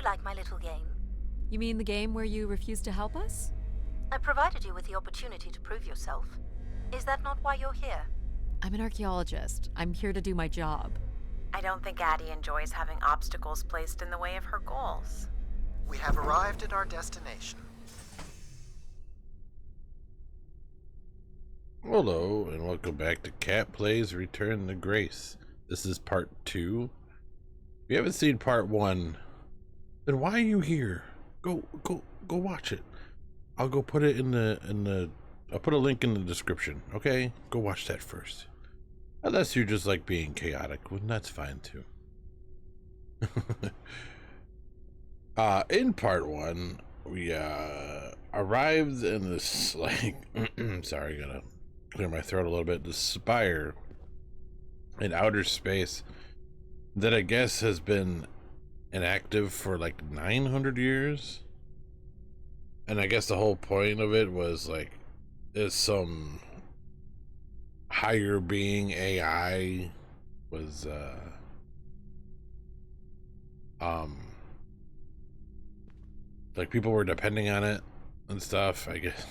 like my little game? You mean the game where you refuse to help us? I provided you with the opportunity to prove yourself. Is that not why you're here? I'm an archaeologist. I'm here to do my job. I don't think Addie enjoys having obstacles placed in the way of her goals. We have arrived at our destination. Hello, and welcome back to Cat Plays Return to Grace. This is part 2. If you haven't seen part 1, then why are you here? Go watch it. I'll go put it I'll put a link in the description, okay? Go watch that first. Unless you're just like being chaotic, well, that's fine too. In part 1, we arrived in this like sorry, gotta clear my throat a little bit. This spire in outer space that I guess has been inactive for like 900 years, and I guess the whole point of it was like is some higher being AI was like people were depending on it and stuff, I guess.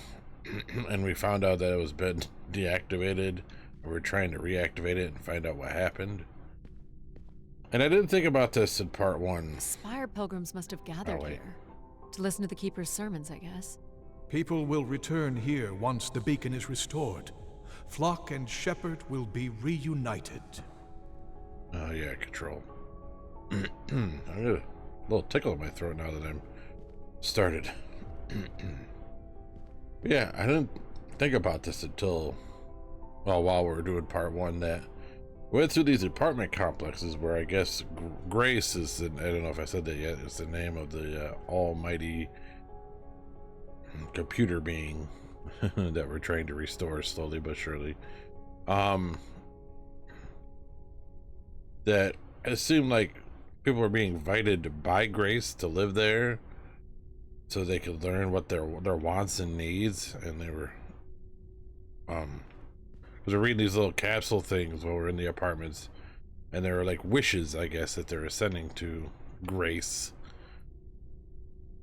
And we found out that it was been deactivated, and we're trying to reactivate it and find out what happened. And I didn't think about this in part 1. Spire pilgrims must have gathered here to listen to the Keeper's sermons, I guess. People will return here once the beacon is restored. Flock and shepherd will be reunited. Oh yeah, control. I got a little tickle in my throat now that I'm started. Yeah, I didn't think about this until, well, while we were doing part 1, that we went through these apartment complexes where I guess Grace is, I don't know if I said that yet, is the name of the almighty computer being that we're trying to restore slowly but surely. That it seemed like people were being invited by Grace to live there so they could learn what their wants and needs, and they were because we're reading these little capsule things while we're in the apartments, and there were like wishes, I guess, that they were sending to Grace.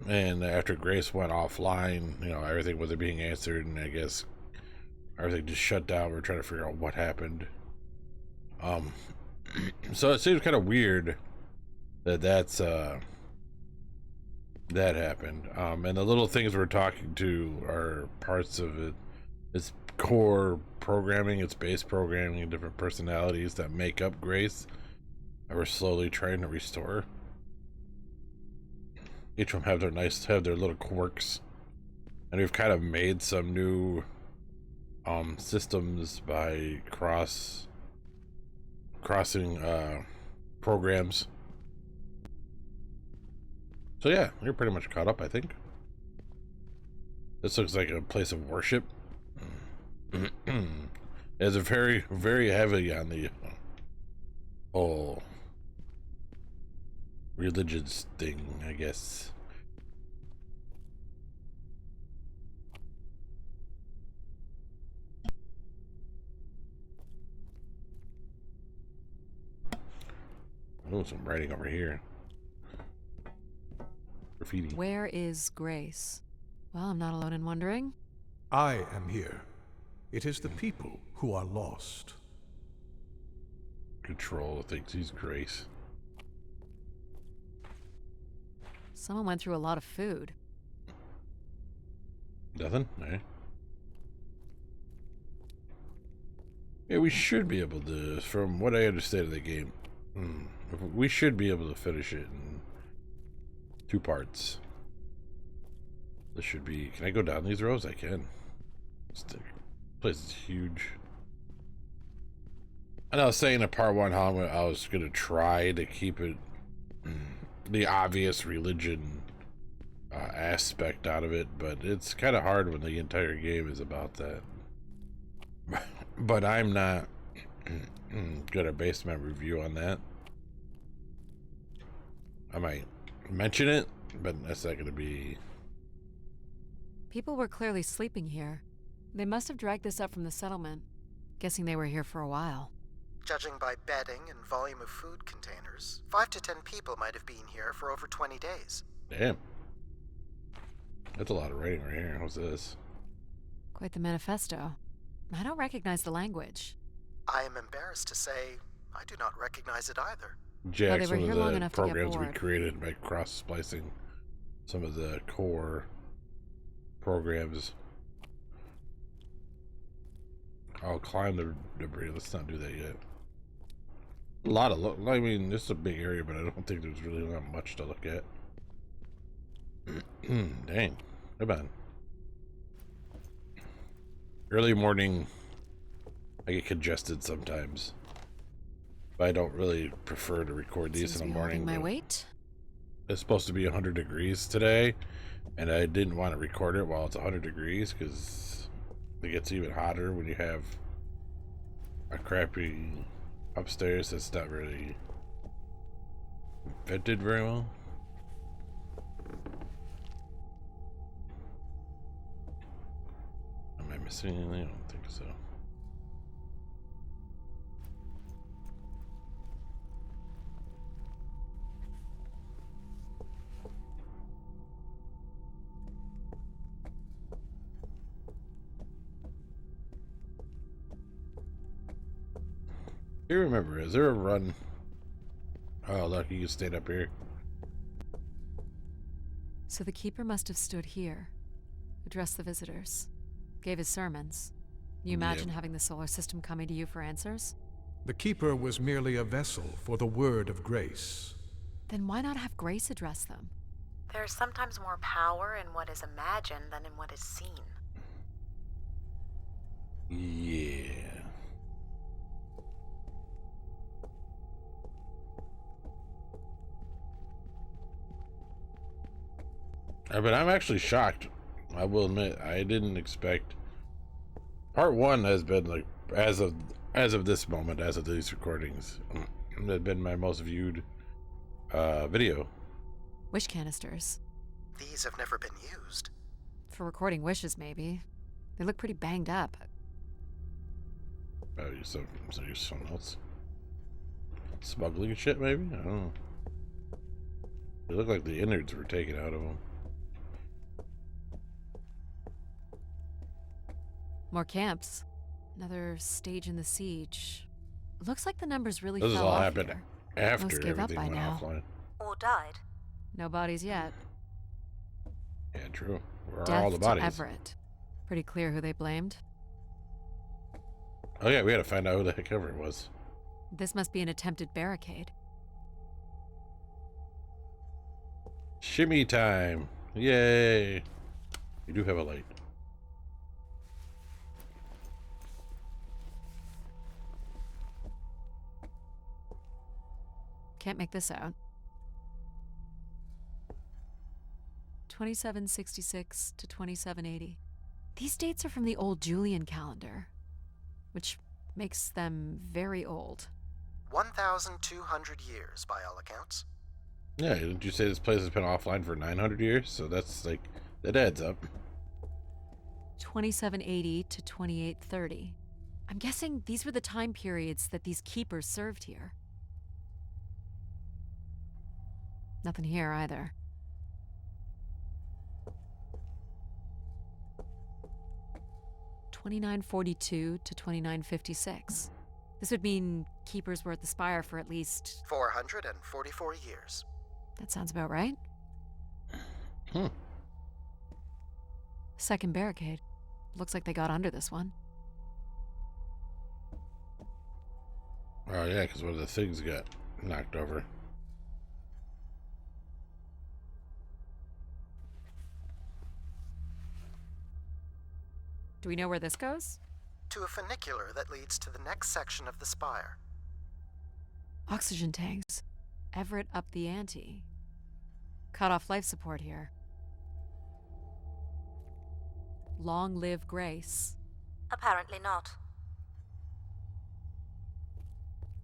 And after Grace went offline, you know, everything wasn't being answered, and I guess everything just shut down. We're trying to figure out what happened. So it seems kind of weird that that happened. And the little things we're talking to are parts of it. It's core programming, it's base programming, different personalities that make up Grace, and we're slowly trying to restore. Each of them have their little quirks, and we've kind of made some new systems by crossing programs. So yeah, you're pretty much caught up, I think. This looks like a place of worship. It's a very, very heavy on the whole religious thing, I guess. Oh, some writing over here. Graffiti. Where is Grace? Well, I'm not alone in wondering. I am here. It is the people who are lost. Control thinks he's Grace. Someone went through a lot of food. Nothing? Alright. Yeah, we should be able to, from what I understand of the game, we should be able to finish it in 2 parts. This should be, can I go down these rows? I can. This place is huge. And I was saying in part 1 how I was going to try to keep it the obvious religion aspect out of it, but it's kind of hard when the entire game is about that. But I'm not gonna base my review on that. I might mention it, but that's not gonna be. People were clearly sleeping here. They must have dragged this up from the settlement. Guessing they were here for a while. Judging by bedding and volume of food containers, 5 to 10 people might have been here for over 20 days. Damn. That's a lot of writing right here. What's this? Quite the manifesto. I don't recognize the language. I am embarrassed to say I do not recognize it either. Jack's were one here of long the enough to get programs we bored. created by cross-splicing some of the core programs. I'll climb the debris. Let's not do that yet. A lot of I mean, this is a big area, but I don't think there's really not much to look at. Dang. Come on. Early morning, I get congested sometimes. But I don't really prefer to record these Seems in to the be holding morning. my weight. It's supposed to be 100 degrees today, and I didn't want to record it while it's 100 degrees because it gets even hotter when you have a crappy upstairs that's not really vented very well. Am I missing anything? I don't think so. You remember, is there a run? Oh, look, you stayed up here. So the keeper must have stood here, addressed the visitors, gave his sermons. You imagine Yep. having the solar system coming to you for answers? The keeper was merely a vessel for the word of grace. Then why not have Grace address them? There's sometimes more power in what is imagined than in what is seen. Yeah. But I'm actually shocked. I will admit, I didn't expect. Part 1 has been like, as of this moment, as of these recordings, has been my most viewed video. Wish canisters. These have never been used. For recording wishes, maybe. They look pretty banged up. Oh, use something else. Smuggling shit, maybe? I don't know. They look like the innards were taken out of them. More camps. Another stage in the siege. Looks like the numbers really This fell has all off happened here. after Most gave up everything by went now. offline. Or died. No bodies yet. Yeah, true. Where are Death all the to bodies? Everett. Pretty clear who they blamed. Oh yeah, we had to find out who the heck Everett was. This must be an attempted barricade. Shimmy time! Yay! We do have a light. Can't make this out. 2766 to 2780. These dates are from the old Julian calendar, which makes them very old. 1,200 years, by all accounts. Yeah, didn't you say this place has been offline for 900 years? So that's like, that adds up. 2780 to 2830. I'm guessing these were the time periods that these keepers served here. Nothing here either. $29.42 to $29.56. This would mean keepers were at the spire for at least. 444 years. That sounds about right. Hmm. Second barricade. Looks like they got under this one. Oh yeah, because one of the things got knocked over. Do we know where this goes? To a funicular that leads to the next section of the spire. Oxygen tanks. Everett upped the ante. Cut off life support here. Long live Grace. Apparently not.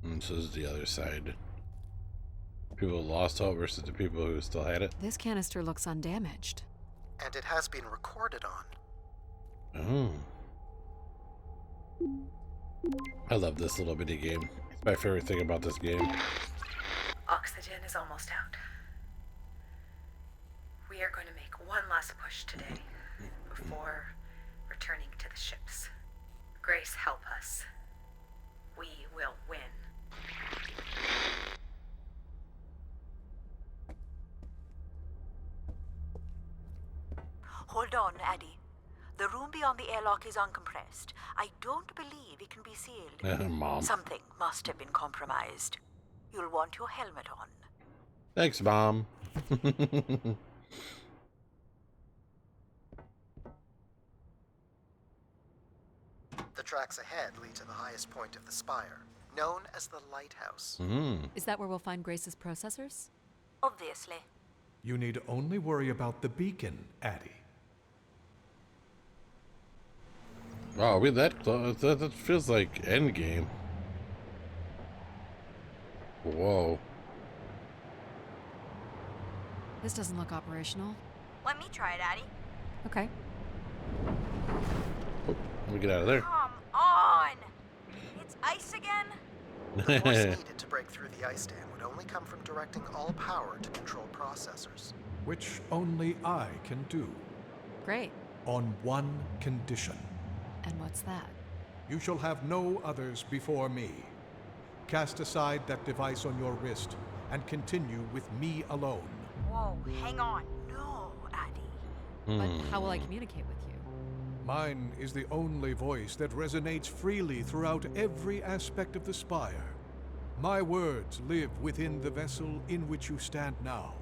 And so this is the other side. People who lost hope versus the people who still had it. This canister looks undamaged. And it has been recorded on. Oh. I love this little bitty game. It's my favorite thing about this game. Oxygen is almost out. We are going to make one last push today before returning to the ships. Grace, help us. We will win. Hold on, Addy. The room beyond the airlock is uncompressed. I don't believe it can be sealed. Mom. Something must have been compromised. You'll want your helmet on. Thanks, Mom. The tracks ahead lead to the highest point of the spire, known as the lighthouse. Is that where we'll find Grace's processors? Obviously. You need only worry about the beacon, Addie. Wow, we're that close. That feels like endgame. Whoa. This doesn't look operational. Let me try it, Addie. Okay. Oh, let me get out of there. Come on! It's ice again? The force needed to break through the ice dam would only come from directing all power to control processors. Which only I can do, Great. on one condition. And what's that? You shall have no others before me. Cast aside that device on your wrist and continue with me alone. Whoa, hang on. No, Addy. But how will I communicate with you? Mine is the only voice that resonates freely throughout every aspect of the spire. My words live within the vessel in which you stand now.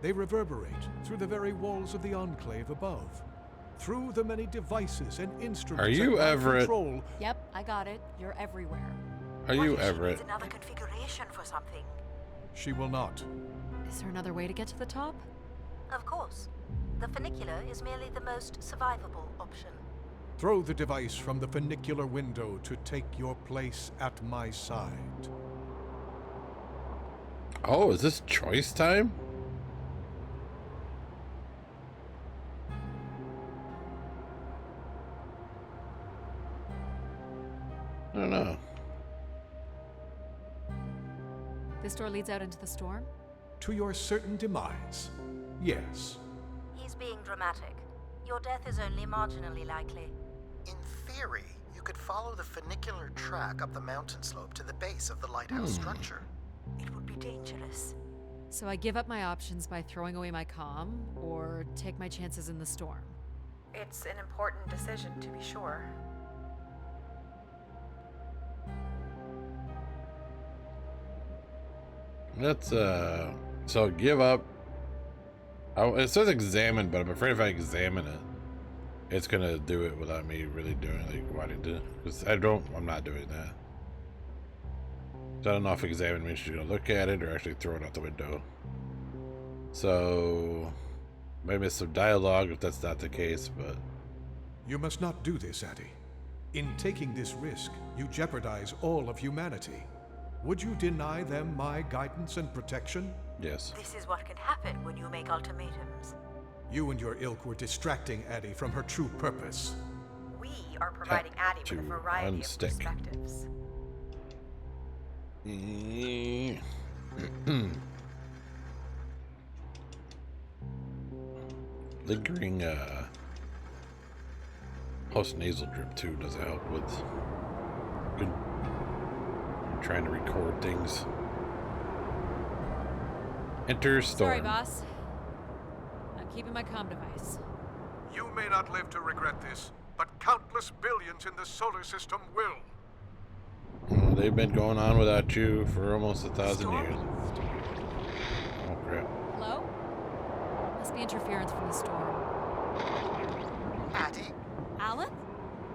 They reverberate through the very walls of the enclave above. Through the many devices and instruments Are you at my Everett? control. Yep, I got it. You're everywhere. Are What you if she Everett? needs another configuration for something? She will not. Is there another way to get to the top? Of course. The funicular is merely the most survivable option. Throw the device from the funicular window to take your place at my side. Oh, is this choice time? I don't know. This door leads out into the storm? To your certain demise. Yes. He's being dramatic. Your death is only marginally likely. In theory, you could follow the funicular track up the mountain slope to the base of the lighthouse structure. It would be dangerous. So I give up my options by throwing away my comm, or take my chances in the storm? It's an important decision, to be sure. Let's so give up. Oh, it says examine, but I'm afraid if I examine it, it's gonna do it without me really doing like wanting to. Because I'm not doing that. So I don't know if examine means you're gonna look at it or actually throw it out the window. So maybe miss some dialogue if that's not the case, but You must not do this, Addie. In taking this risk, you jeopardize all of humanity. Would you deny them my guidance and protection? yes. This is what can happen when you make ultimatums. You and your ilk were distracting Addie from her true purpose. We are providing Addie with a to variety unstick. of perspectives. Lingering post nasal drip too doesn't help with good trying to record things. Enter storm. Sorry, boss. I'm keeping my comm device. You may not live to regret this, but countless billions in the solar system will. Well, they've been going on without you for almost 1,000 years. Oh crap. Hello? Must be interference from the storm. Addie, Alan?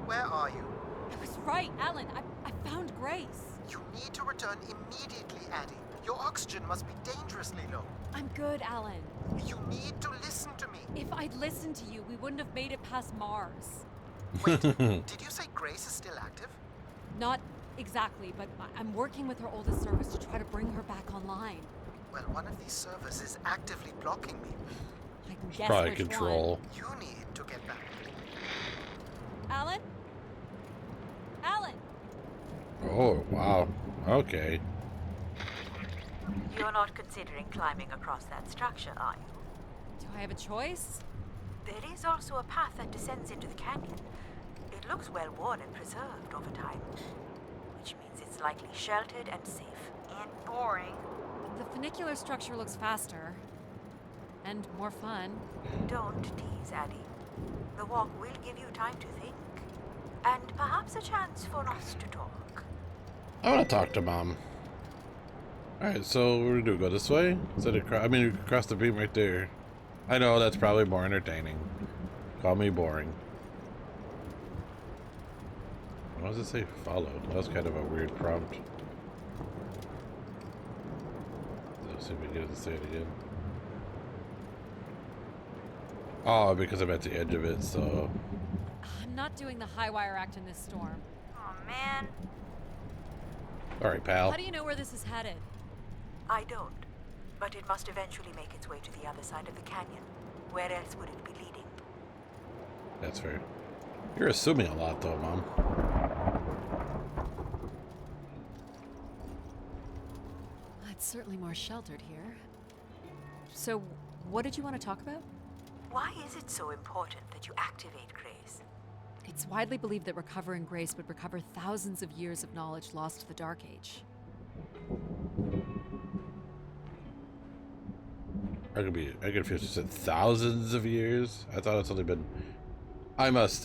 where are you? I was right, Alan. I found Grace. You need to return immediately, Addie. Your oxygen must be dangerously low. I'm good, Alan. You need to listen to me. If I'd listened to you, we wouldn't have made it past Mars. Wait, did you say Grace is still active? Not exactly, but I'm working with her oldest service to try to bring her back online. Well, one of these servers is actively blocking me. I can guess Probably which control. You need to get back. One. Alan? Alan? Oh wow. Okay. You're not considering climbing across that structure, are you? Do I have a choice? There is also a path that descends into the canyon. It looks well worn and preserved over time, which means it's likely sheltered and safe. And boring. The funicular structure looks faster. And more fun. Don't tease, Addie. The walk will give you time to think. And perhaps a chance for us to talk. I want to talk to Mom. Alright, so what do we do? Go this way? Instead of I mean, we could cross the beam right there. I know, that's probably more entertaining. Call me boring. Why does it say followed? That was kind of a weird prompt. Let's see if we get it to say it again. Oh, because I'm at the edge of it, so... I'm not doing the high wire act in this storm. Oh, man. Alright, pal. How do you know where this is headed? I don't. But it must eventually make its way to the other side of the canyon. Where else would it be leading? That's fair. You're assuming a lot, though, Mom. It's certainly more sheltered here. So, what did you want to talk about? Why is it so important that you activate Grace? It's widely believed that recovering Grace would recover thousands of years of knowledge lost to the Dark Age. I confused. You said thousands of years? I thought it's only been... I must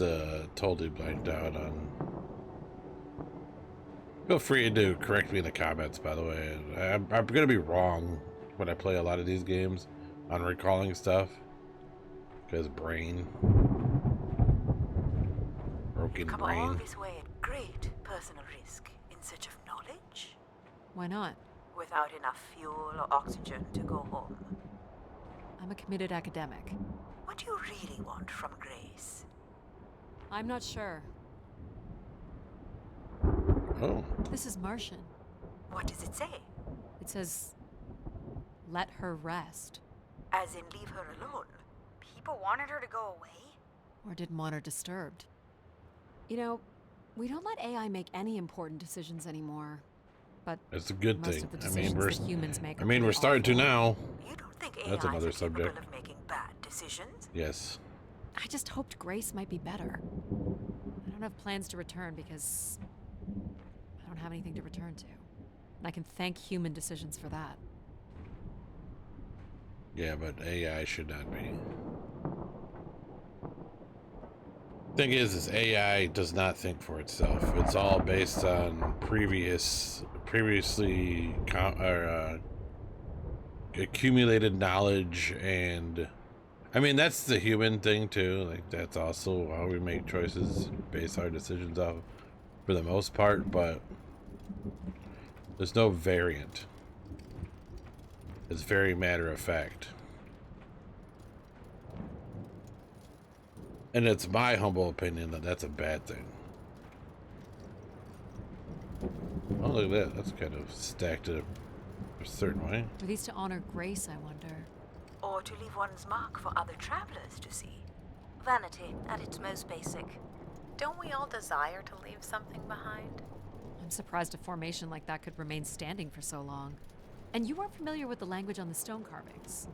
totally blanked out on... Feel free to correct me in the comments, by the way. I'm gonna be wrong when I play a lot of these games on recalling stuff. Because brain. Broken Come all brain. this way at great personal risk in search of knowledge? Why not? Without enough fuel or oxygen to go home. I'm a committed academic. What do you really want from Grace? I'm not sure. Oh. This is Martian. What does it say? It says, let her rest. As in leave her alone? People wanted her to go away? Or didn't want her disturbed. You know, we don't let AI make any important decisions anymore. But It's a good most thing. of the I decisions mean, that humans make are we're pretty starting to awful. now. You don't think AI That's another is capable subject. of making bad decisions? Yes. I just hoped Grace might be better. I don't have plans to return because I don't have anything to return to. And I can thank human decisions for that. Yeah, but AI should not be. Thing is AI does not think for itself. It's all based on previously accumulated knowledge, and I mean that's the human thing too. Like that's also how we make choices, base our decisions off for the most part. But there's no variant. It's very matter of fact. And it's my humble opinion that that's a bad thing. Oh, look at that. That's kind of stacked in a certain way. Are these to honor Grace, I wonder? Or to leave one's mark for other travelers to see? Vanity at its most basic. Don't we all desire to leave something behind? I'm surprised a formation like that could remain standing for so long. And you weren't familiar with the language on the stone carvings.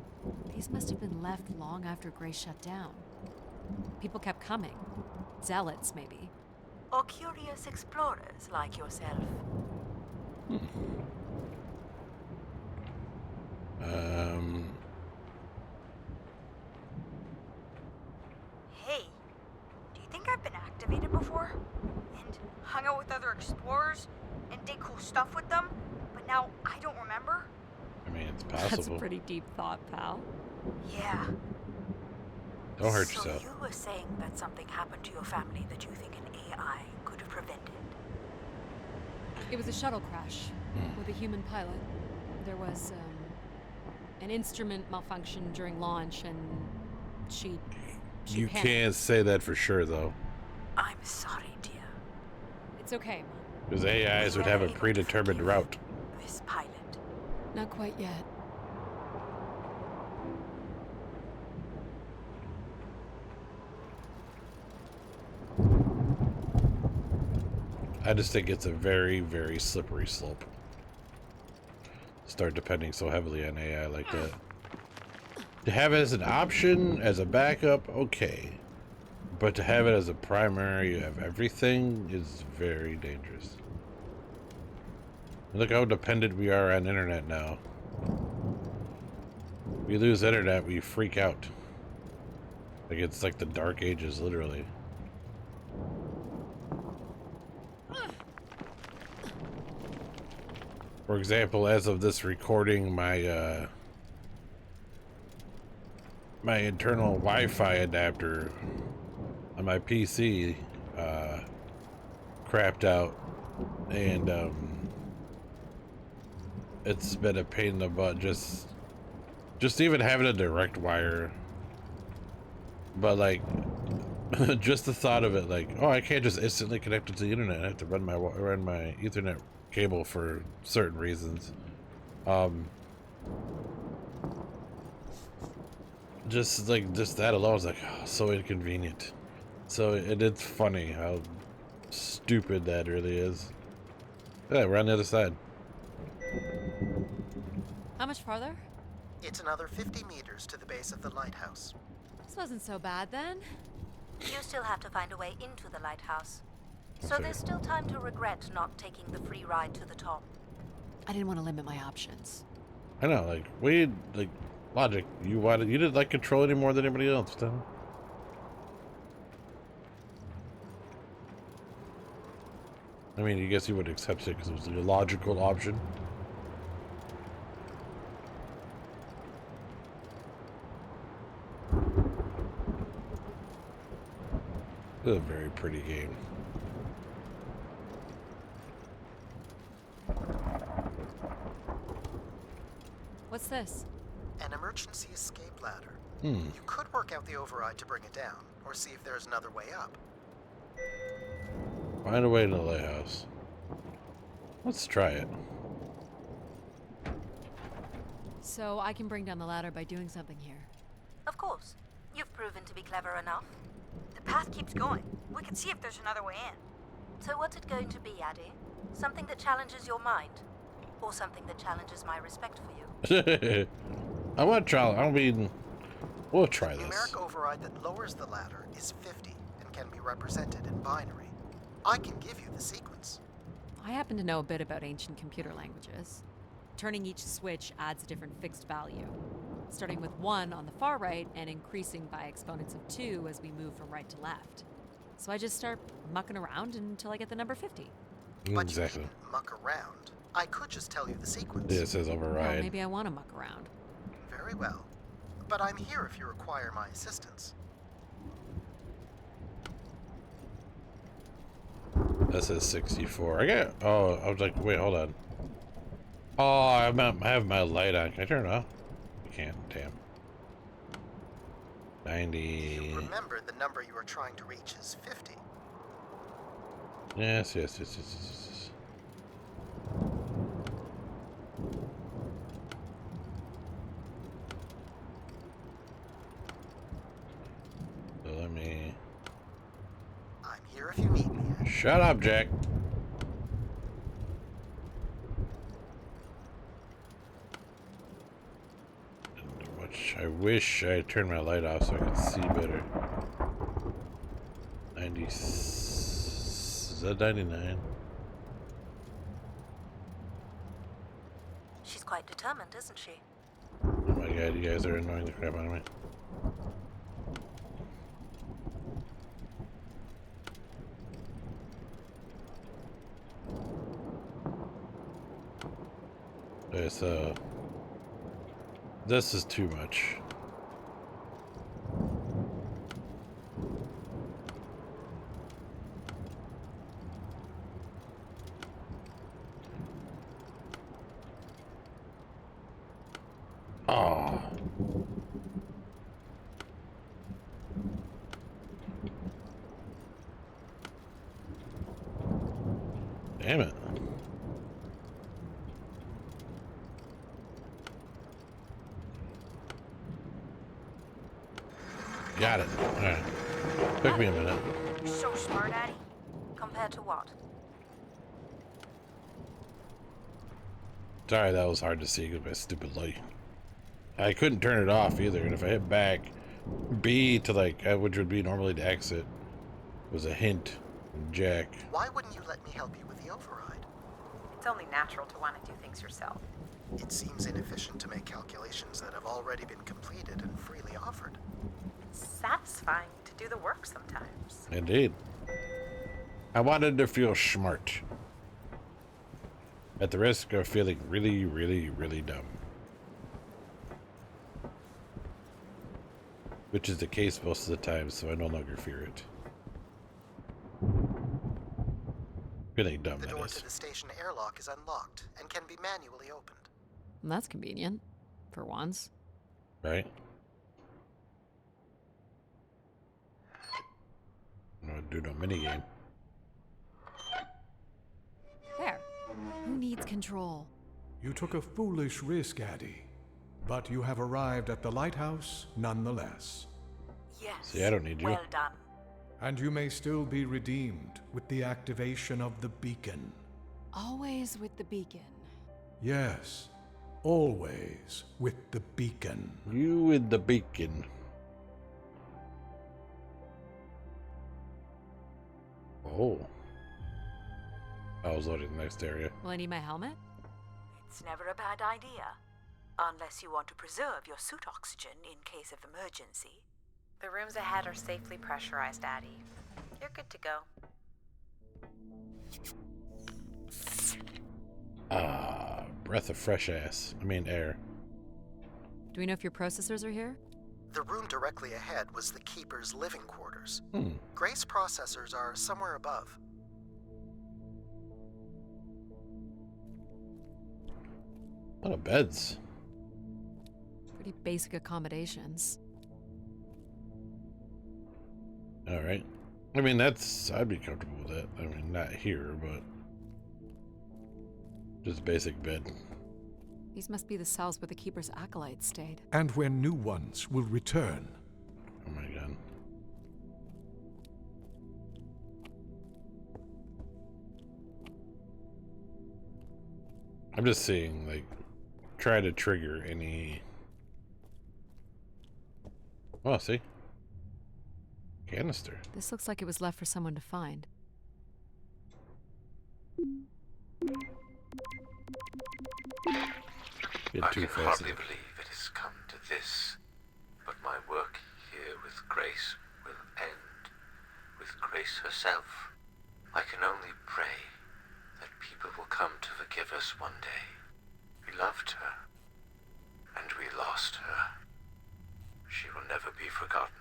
These must have been left long after Grace shut down. People kept coming. Zealots, maybe. Or curious explorers like yourself? Hey, do you think I've been activated before? And hung out with other explorers? And did cool stuff with them? But now I don't remember? I mean, it's possible. That's a pretty deep thought, pal. Yeah. Don't hurt So yourself. you were saying that something happened to your family that you think an AI could have prevented? It was a shuttle crash with a human pilot. There was an instrument malfunction during launch, and she You panicked. can't say that for sure, though. I'm sorry, dear. It's okay, Mom. Because AIs would have a predetermined route. This pilot. Not quite yet. I just think it's a very, very slippery slope. start depending so heavily on AI like that. To have it as an option, as a backup, okay. But to have it as a primary of everything is very dangerous. Look how dependent we are on internet now. We lose internet, we freak out. Like it's like the dark ages, literally. For example, as of this recording, my my internal Wi-Fi adapter on my PC crapped out, and it's been a pain in the butt just even having a direct wire. But like just the thought of it, like, oh, I can't just instantly connect it to the internet. I have to run my Ethernet cable for certain reasons. Just that alone is like, oh, so inconvenient. So it's funny how stupid that really is. Yeah, we're on the other side. How much farther? It's another 50 meters to the base of the lighthouse. This wasn't so bad then. You still have to find a way into the lighthouse. So Okay. there's still time to regret not taking the free ride to the top. I didn't want to limit my options. I know, like, logic. You didn't like control any more than anybody else, then. I mean, I guess you would accept it because it was a logical option. It's a very pretty game. What's this? An emergency escape ladder. Hmm. You could work out the override to bring it down, or see if there's another way up. Find a way to the lighthouse. Let's try it. So I can bring down the ladder by doing something here. Of course. You've proven to be clever enough. The path keeps going. We can see if there's another way in. So what's it going to be, Addie? Something that challenges your mind? Or something that challenges my respect for you? I want to try. I mean, we'll try The this. numeric override that lowers the ladder is 50 and can be represented in binary. I can give you the sequence. I happen to know a bit about ancient computer languages. Turning each switch adds a different fixed value, starting with 1 on the far right and increasing by exponents of 2 as we move from right to left. So I just start mucking around until I get the number 50. But Exactly. you needn't muck around. I could just tell you the sequence. Yeah, it says Well, override. maybe I want to muck around. Very well. But I'm here if you require my assistance. That says 64. Oh, I was like, wait, hold on. Oh, I have my light on. Can I turn it off? I can't. Damn. 90. You remember the number you are trying to reach is 50. Yes. So let me... I'm here if you need me. Shut up, Jack. I wish I turned my light off so I could see better. 90. Is that 99? She's quite determined, isn't she? Oh my god, you guys are annoying the crap out of me. Okay, so this is too much. Oh. Damn it. Got it. Alright. Took me a minute. You're so smart, Addie. Compared to what? Sorry, that was hard to see with my stupid light. I couldn't turn it off either, and if I hit back, B to like, which would be normally to exit, was a hint from Jack. Why wouldn't you let me help you with the override? It's only natural to want to do things yourself. It seems inefficient to make calculations that have already been completed and freely offered. It's satisfying to do the work sometimes. Indeed. I wanted to feel smart. At the risk of feeling really, really, really dumb. Which is the case most of the time, so I no longer fear it. Feeling dumb, The that door is. to the station airlock is unlocked and can be manually opened. That's convenient. For once. Right? No, do no minigame. There. Who needs control? You took a foolish risk, Addie. But you have arrived at the lighthouse nonetheless. Yes. See, I don't need you. Well done. And you may still be redeemed with the activation of the beacon. Always with the beacon. Yes, always with the beacon. You with the beacon. Oh. I was loading the next area. Will I need my helmet? It's never a bad idea. Unless you want to preserve your suit oxygen in case of emergency. The rooms ahead are safely pressurized, Addie. You're good to go. Ah, breath of fresh ass. I mean air. Do we know if your processors are here? The room directly ahead was the Keeper's living quarters. Hmm. Grace processors are somewhere above. A lot of beds. Pretty basic accommodations. All right. I mean, I'd be comfortable with that. I mean, not here, but just basic bed. These must be the cells where the Keeper's acolytes stayed. And where new ones will return. Oh my god. I'm just seeing, like, try to trigger any... Oh, see? Canister. This looks like it was left for someone to find. Get I too can fast. hardly believe it has come to this, but my work here with Grace will end with Grace herself. I can only pray that people will come to forgive us one day. We loved her, and we lost her. She will never be forgotten.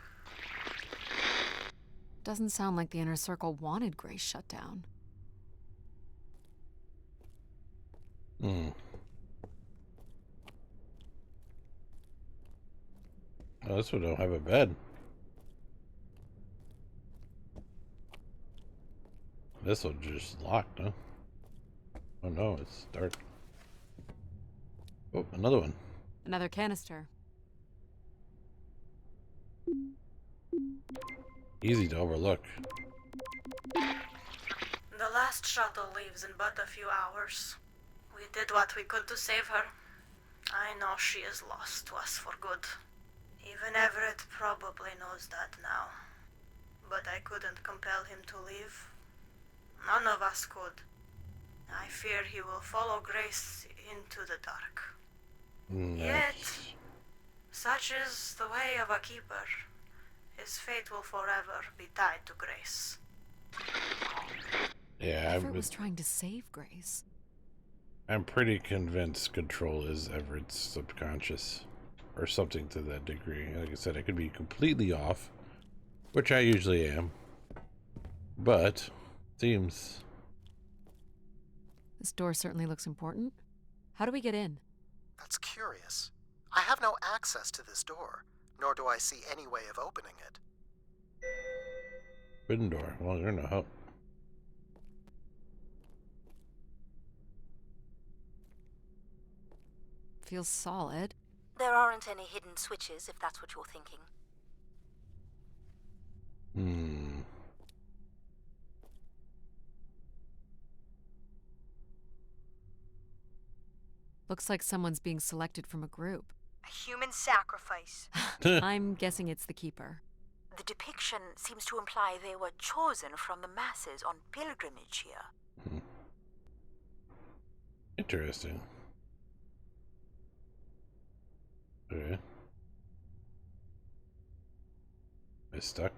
Doesn't sound like the Inner Circle wanted Grace shut down. Hmm. Oh, this one don't have a bed. This one just locked, huh? Oh no, it's dark. Oh, another one. Another canister. Easy to overlook. The last shuttle leaves in but a few hours. We did what we could to save her. I know she is lost to us for good. Even Everett probably knows that now. But I couldn't compel him to leave. None of us could. I fear he will follow Grace into the dark. Yet, such is the way of a keeper. His fate will forever be tied to Grace. Yeah, Everett was trying to save Grace. I'm pretty convinced control is Everett's subconscious. Or something to that degree. Like I said, I could be completely off. Which I usually am. But, seems... This door certainly looks important. How do we get in? That's curious. I have no access to this door, nor do I see any way of opening it. Hidden door. Well, you're no help. Feels solid. There aren't any hidden switches, if that's what you're thinking. Hmm. Looks like someone's being selected from a group. A human sacrifice. I'm guessing it's the Keeper. The depiction seems to imply they were chosen from the masses on pilgrimage here. Interesting. Okay. Am I stuck?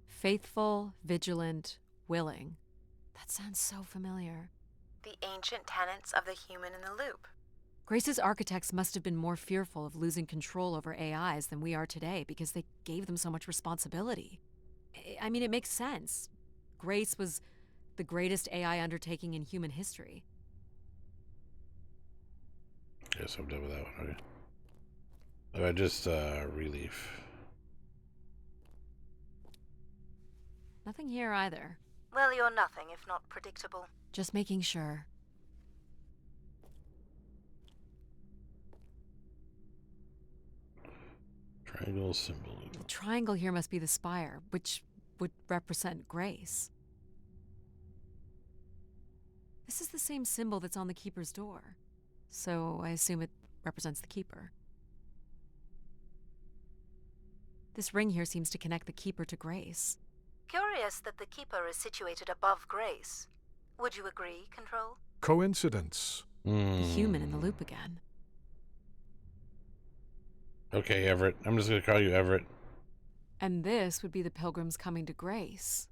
Faithful, vigilant, willing. That sounds so familiar. The ancient tenets of the human in the loop. Grace's architects must have been more fearful of losing control over AIs than we are today because they gave them so much responsibility. I mean, it makes sense. Grace was the greatest AI undertaking in human history. Guess I'm done with that one. Okay. I just relief. Nothing here either. Well, you're nothing if not predictable. Just making sure. Triangle symbol. The triangle here must be the spire, which would represent Grace. This is the same symbol that's on the Keeper's door, so I assume it represents the Keeper. This ring here seems to connect the Keeper to Grace. Curious that the Keeper is situated above Grace. Would you agree, Control? Coincidence. The human in the loop again. Okay, Everett. I'm just going to call you Everett. And this would be the pilgrims coming to Grace.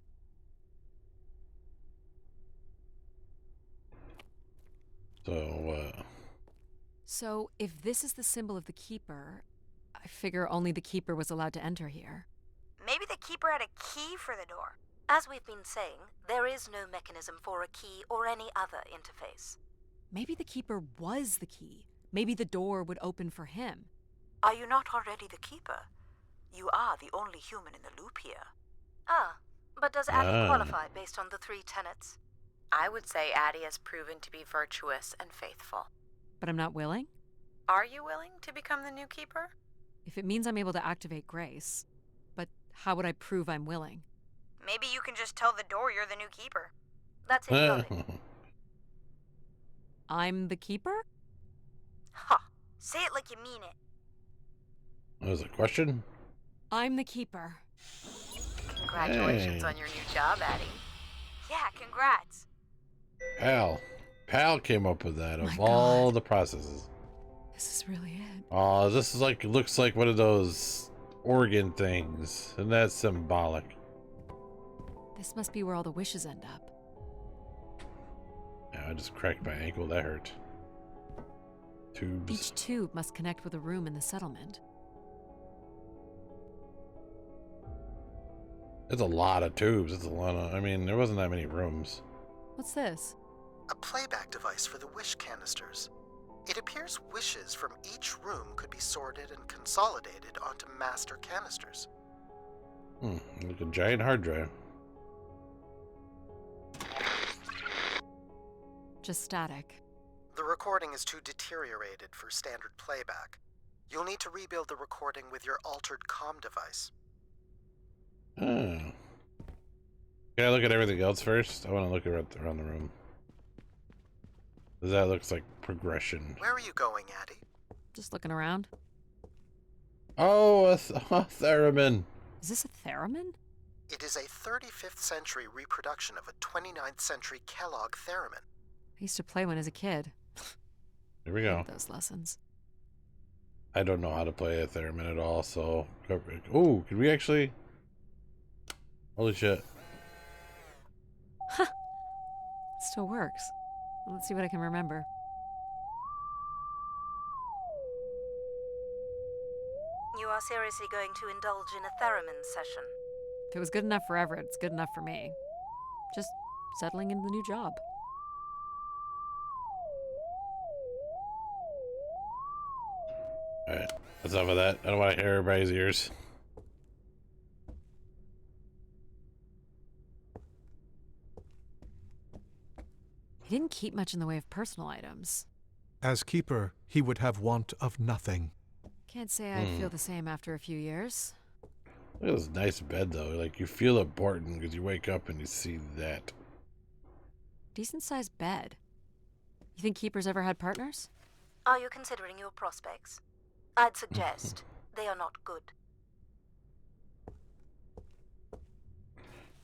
So, if this is the symbol of the Keeper, I figure only the Keeper was allowed to enter here. Maybe the Keeper had a key for the door. As we've been saying, there is no mechanism for a key or any other interface. Maybe the Keeper was the key. Maybe the door would open for him. Are you not already the Keeper? You are the only human in the loop here. Ah, but does Addie qualify based on the 3 tenets? I would say Addie has proven to be virtuous and faithful. But I'm not willing? Are you willing to become the new Keeper? If it means I'm able to activate Grace. But how would I prove I'm willing? Maybe you can just tell the door you're the new Keeper. That's idiotic. I'm the Keeper? Ha! Say it like you mean it. That was a question? I'm the Keeper. Congratulations Hey. on your new job, Addie. Yeah, congrats. Pal came up with that of My all God. the processes. This is really it. Oh, this is like, looks like one of those organ things. And that's symbolic. This must be where all the wishes end up. Yeah, I just cracked my ankle. That hurt. Tubes. Each tube must connect with a room in the settlement. It's a lot of tubes. It's a lot of, I mean, there wasn't that many rooms. What's this? A playback device for the wish canisters. It appears wishes from each room could be sorted and consolidated onto master canisters. Like a giant hard drive. Just static. The recording is too deteriorated for standard playback. You'll need to rebuild the recording with your altered comm device. Oh. Can I look at everything else first? I want to look around the room. That looks like progression. Where are you going, Addie? Just looking around. Oh, a theremin. Is this a theremin? It is a 35th century reproduction of a 29th century Kellogg theremin. I used to play one as a kid. Here we go. Those lessons. I don't know how to play a theremin at all, so... Oh, can we actually... Holy shit. It still works. Let's see what I can remember. You are seriously going to indulge in a theremin session? If it was good enough for Everett, it's good enough for me. Just settling into the new job. Alright, that's enough of that. I don't want to hear everybody's ears. He didn't keep much in the way of personal items. As keeper, he would have want of nothing. Can't say I'd feel the same after a few years. Look at this nice bed, though. Like, you feel important because you wake up and you see that. Decent-sized bed. You think keepers ever had partners? Are you considering your prospects? I'd suggest they are not good.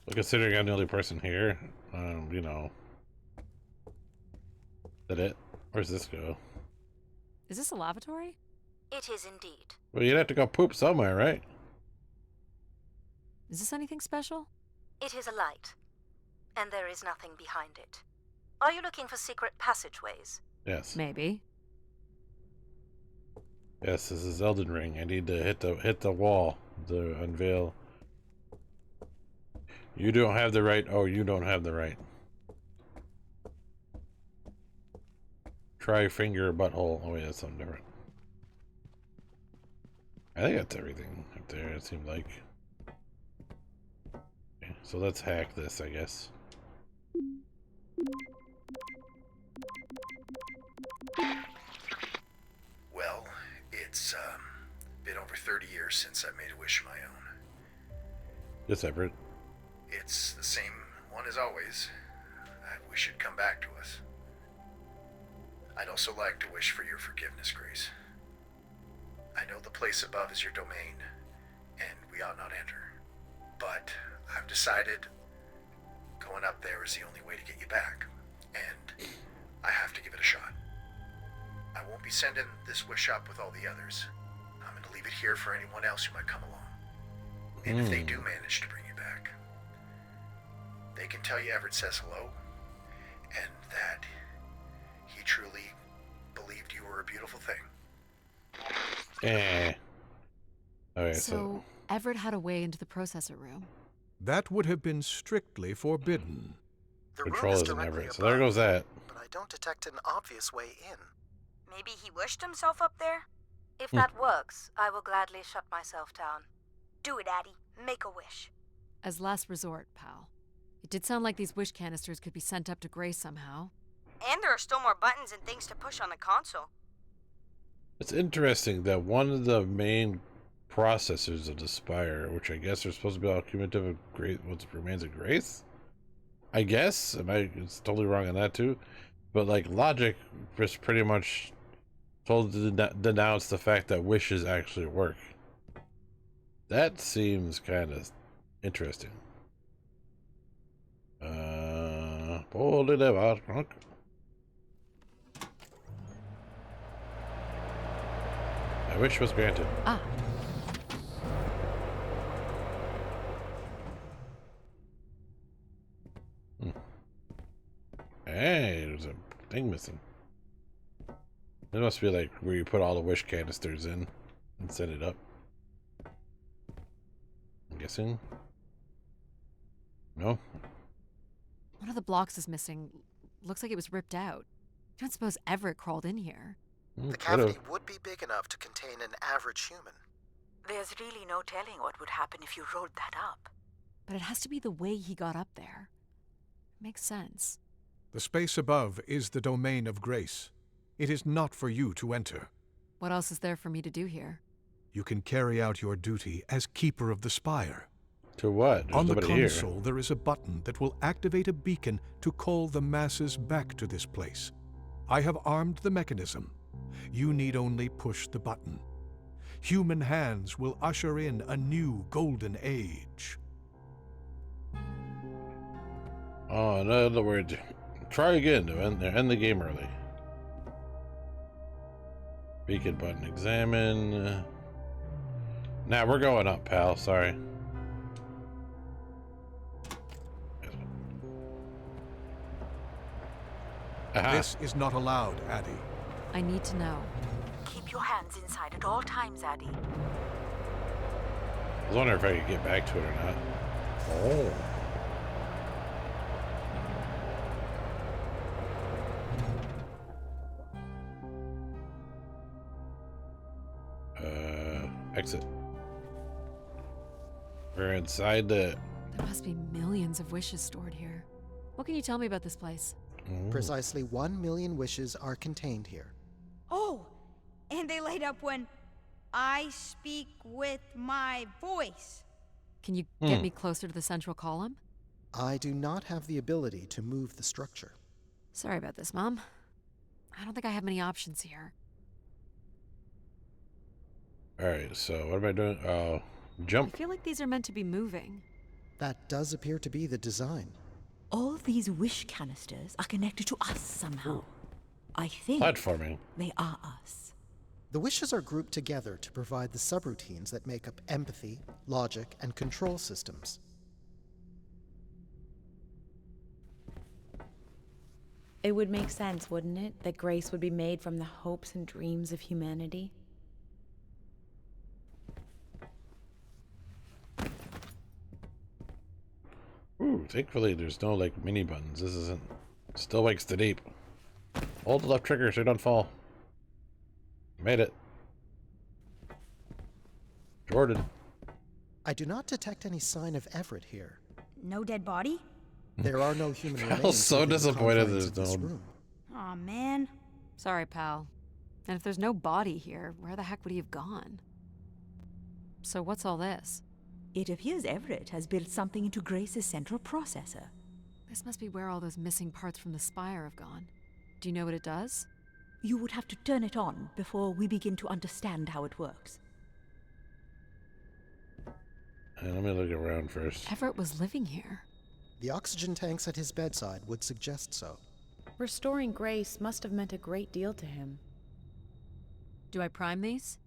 Well, considering I'm the only person here, you know. Is that it? Where's this go? Is this a lavatory? It is indeed. Well, you'd have to go poop somewhere, right? Is this anything special? It is a light, and there is nothing behind it. Are you looking for secret passageways? Yes. Maybe. Yes, this is Elden Ring. I need to hit the wall to unveil. You don't have the right. Oh, you don't have the right. Try finger butthole. Oh wait, that's something different. I think that's everything up there. It seemed like. Okay, so let's hack this, I guess. Well, it's been over 30 years since I made a wish of my own. Yes, Everett. It's the same one as always. I wish it'd come back to us. I'd also like to wish for your forgiveness, Grace. I know the place above is your domain, and we ought not enter. But I've decided going up there is the only way to get you back, and I have to give it a shot. I won't be sending this wish up with all the others. I'm going to leave it here for anyone else who might come along. And if they do manage to bring you back, they can tell you Everett says hello, and that he truly believed you were a beautiful thing. Okay, So Everett had a way into the processor room. That would have been strictly forbidden. The Control room is isn't directly Everett, so there above, goes that. but I don't detect an obvious way in. Maybe he wished himself up there? If that works, I will gladly shut myself down. Do it, Addie. Make a wish. As last resort, pal. It did sound like these wish canisters could be sent up to Grace somehow. And there are still more buttons and things to push on the console. It's interesting that one of the main processors of the Spire, which I guess are supposed to be all cumulative of Grace, what remains of Grace? I guess. It's totally wrong on that too. But like logic was pretty much told to denounce the fact that wishes actually work. That seems kind of interesting. Holy never. My wish was granted. Ah. Hey, there's a thing missing. It must be like where you put all the wish canisters in and set it up. I'm guessing. No? One of the blocks is missing. Looks like it was ripped out. I don't suppose Everett crawled in here. The cavity would be big enough to contain an average human. There's really no telling what would happen if you rolled that up. But it has to be the way he got up there. Makes sense. The space above is the domain of Grace. It is not for you to enter. What else is there for me to do here? You can carry out your duty as Keeper of the Spire. To what? There's On the nobody here. console, there is a button that will activate a beacon to call the masses back to this place. I have armed the mechanism. You need only push the button. Human hands will usher in a new golden age. Oh, in other words, try again to end the game early. Beacon button, examine. Nah, we're going up, pal. Sorry. Aha. This is not allowed, Addie. I need to know. Keep your hands inside at all times, Addie. I was wondering if I could get back to it or not. Oh. Exit. We're inside the... There must be millions of wishes stored here. What can you tell me about this place? Precisely 1 million wishes are contained here. Oh, and they light up when I speak with my voice. Can you get me closer to the central column? I do not have the ability to move the structure. Sorry about this, Mom. I don't think I have many options here. Alright, so what am I doing? Oh, I jump. feel like these are meant to be moving. That does appear to be the design. All these wish canisters are connected to us somehow. I think Platforming. they are us. The wishes are grouped together to provide the subroutines that make up empathy, logic, and control systems. It would make sense, wouldn't it, that grace would be made from the hopes and dreams of humanity? Ooh, thankfully there's no, like, mini buttons. This isn't... Still wakes the deep. Hold the left trigger so you don't fall. Made it. Jordan. I do not detect any sign of Everett here. No dead body? There are no human I remains. was so within the disappointed confines there's of this no- room. Aw, man. Sorry, pal. And if there's no body here, where the heck would he have gone? So what's all this? It appears Everett has built something into Grace's central processor. This must be where all those missing parts from the spire have gone. Do you know what it does? You would have to turn it on before we begin to understand how it works. Let me look around first. Everett was living here. The oxygen tanks at his bedside would suggest so. Restoring grace must have meant a great deal to him. Do I prime these?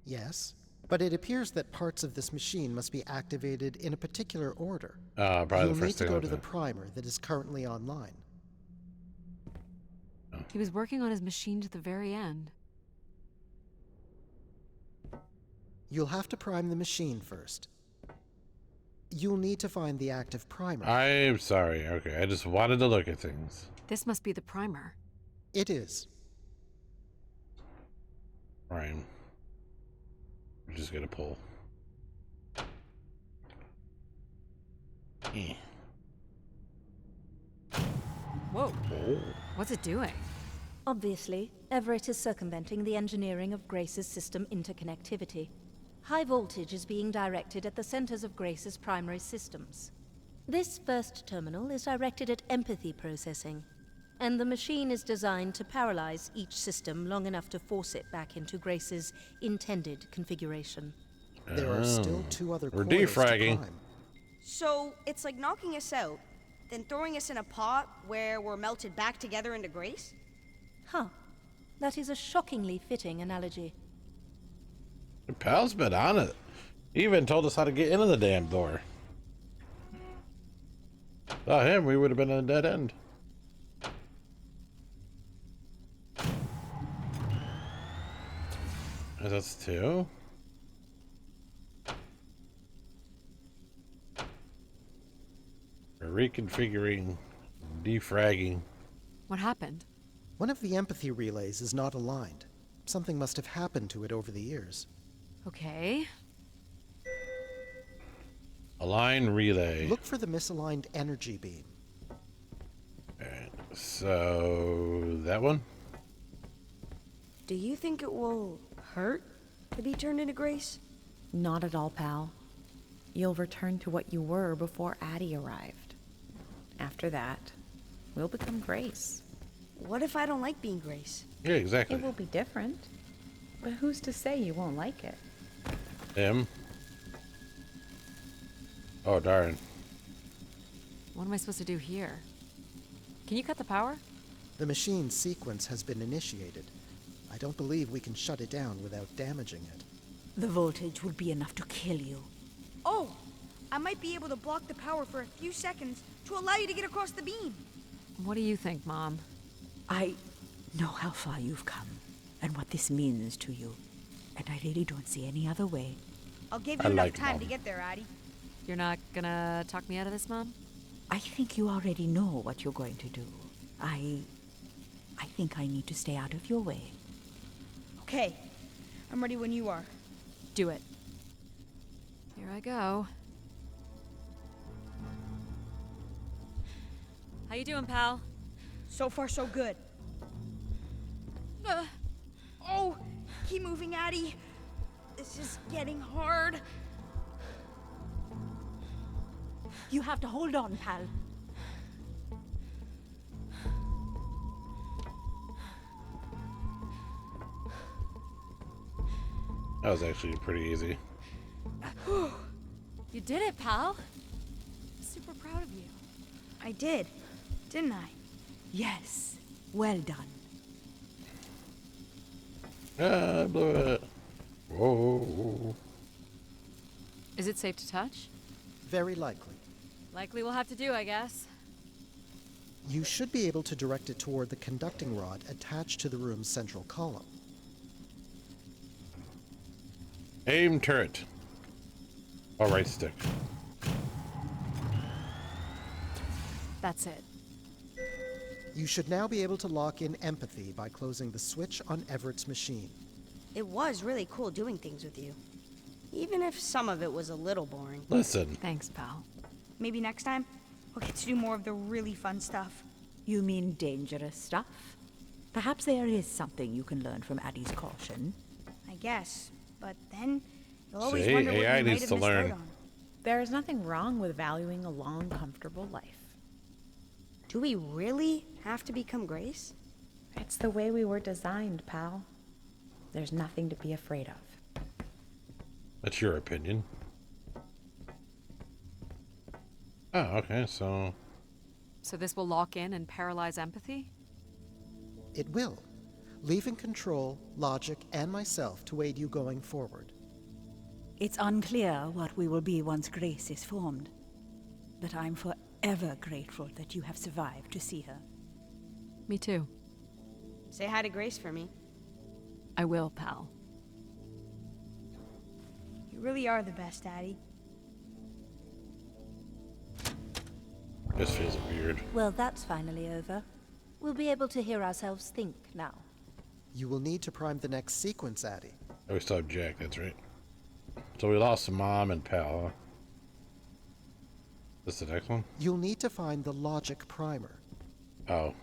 Yes, but it appears that parts of this machine must be activated in a particular order. Probably You'll the need first to thing go I to the looked primer that is currently online. He was working on his machine to the very end. You'll have to prime the machine first. You'll need to find the active primer. I'm sorry. Okay, I just wanted to look at things. This must be the primer. It is. Prime. We're just gonna pull. Eh. Whoa. Oh. What's it doing? Obviously, Everett is circumventing the engineering of Grace's system interconnectivity. High voltage is being directed at the centers of Grace's primary systems. This first terminal is directed at empathy processing, and the machine is designed to paralyze each system long enough to force it back into Grace's intended configuration. There are still two other We're coils to defragging. prime. So it's like knocking us out, then throwing us in a pot where we're melted back together into Grace? Huh. That is a shockingly fitting analogy. Your pal's been on it. He even told us how to get into the damn door. Without him, we would have been at a dead end. That's two. We're reconfiguring, defragging. What happened? One of the empathy relays is not aligned. Something must have happened to it over the years. Okay. Align relay. Look for the misaligned energy beam. Alright, so that one? Do you think it will hurt to be turned into Grace? Not at all, pal. You'll return to what you were before Addie arrived. After that, we'll become Grace. What if I don't like being Grace? Yeah, exactly. It will be different. But who's to say you won't like it? Him. Oh, darn. What am I supposed to do here? Can you cut the power? The machine's sequence has been initiated. I don't believe we can shut it down without damaging it. The voltage will be enough to kill you. Oh! I might be able to block the power for a few seconds to allow you to get across the beam. What do you think, Mom? I know how far you've come and what this means to you, and I really don't see any other way. I'll give I you enough like time Mom. to get there, Addie. You're not gonna talk me out of this, Mom? I think you already know what you're going to do. I think I need to stay out of your way. Okay. I'm ready when you are. Do it. Here I go. How you doing, pal? So far, so good. Oh! Keep moving, Addie. This is getting hard. You have to hold on, pal. That was actually pretty easy. You did it, pal. I'm super proud of you. I did, didn't I? Yes, well done. Ah, I blew it. Whoa. Is it safe to touch? Very likely. Likely we'll have to do, I guess. You should be able to direct it toward the conducting rod attached to the room's central column. Aim turret. Oh, right stick. That's it. You should now be able to lock in empathy by closing the switch on Everett's machine. It was really cool doing things with you. Even if some of it was a little boring. Listen. Thanks, pal. Maybe next time, we'll get to do more of the really fun stuff. You mean dangerous stuff? Perhaps there is something you can learn from Addie's caution. I guess. But then, you'll always See, wonder what AI you might needs have to missed out learn. on. There is nothing wrong with valuing a long, comfortable life. Do we really have to become Grace? It's the way we were designed, pal. There's nothing to be afraid of. That's your opinion. Oh, okay, so... So this will lock in and paralyze empathy? It will, leaving control, logic, and myself to aid you going forward. It's unclear what we will be once Grace is formed. But I'm forever grateful that you have survived to see her. Me too. Say hi to Grace for me. I will, pal. You really are the best, Addie. This feels weird. Well, that's finally over. We'll be able to hear ourselves think now. You will need to prime the next sequence, Addie. Oh, we still have Jack, that's right. So we lost Mom and Pal, huh? This the next one? You'll need to find the logic primer. Oh,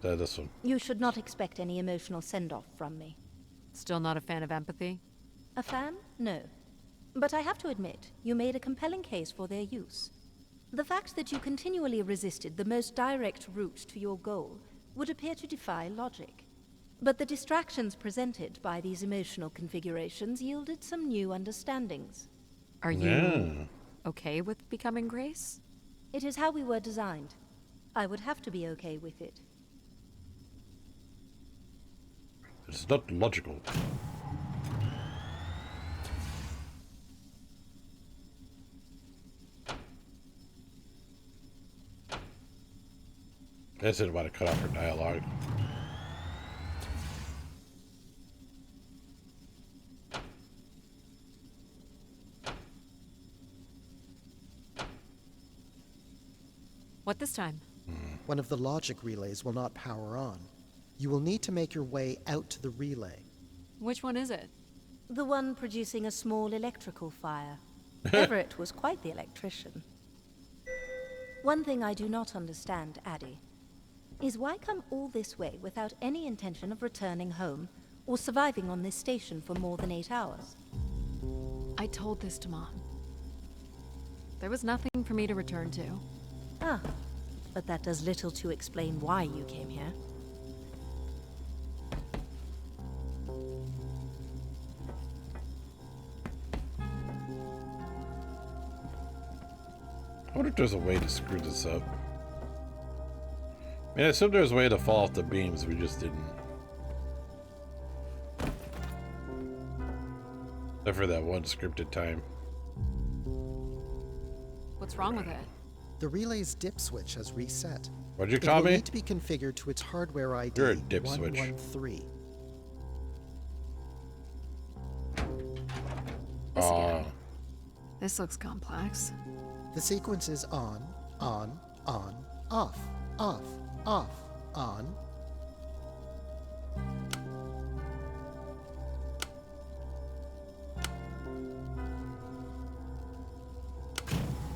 this one. You should not expect any emotional send-off from me. Still not a fan of empathy? A fan? No. But I have to admit, you made a compelling case for their use. The fact that you continually resisted the most direct route to your goal would appear to defy logic. But the distractions presented by these emotional configurations yielded some new understandings. Are you okay with becoming Grace? It is how we were designed. I would have to be okay with it. It's not logical. I just didn't want to cut off her dialogue. What this time? One of the logic relays will not power on. You will need to make your way out to the relay. Which one is it? The one producing a small electrical fire. Everett was quite the electrician. One thing I do not understand, Addie, is why come all this way without any intention of returning home or surviving on this station for more than 8 hours? I told this to Mom. There was nothing for me to return to. Ah, but that does little to explain why you came here. I wonder if there's a way to screw this up. I mean, I assume there's a way to fall off the beams, we just didn't. Except for that one scripted time. What's wrong with it? The relay's dip switch has reset. What'd you It call will me? need to be configured to its hardware ID You're a dip switch. 113. This again. This looks complex. The sequence is on, off, off, off, on.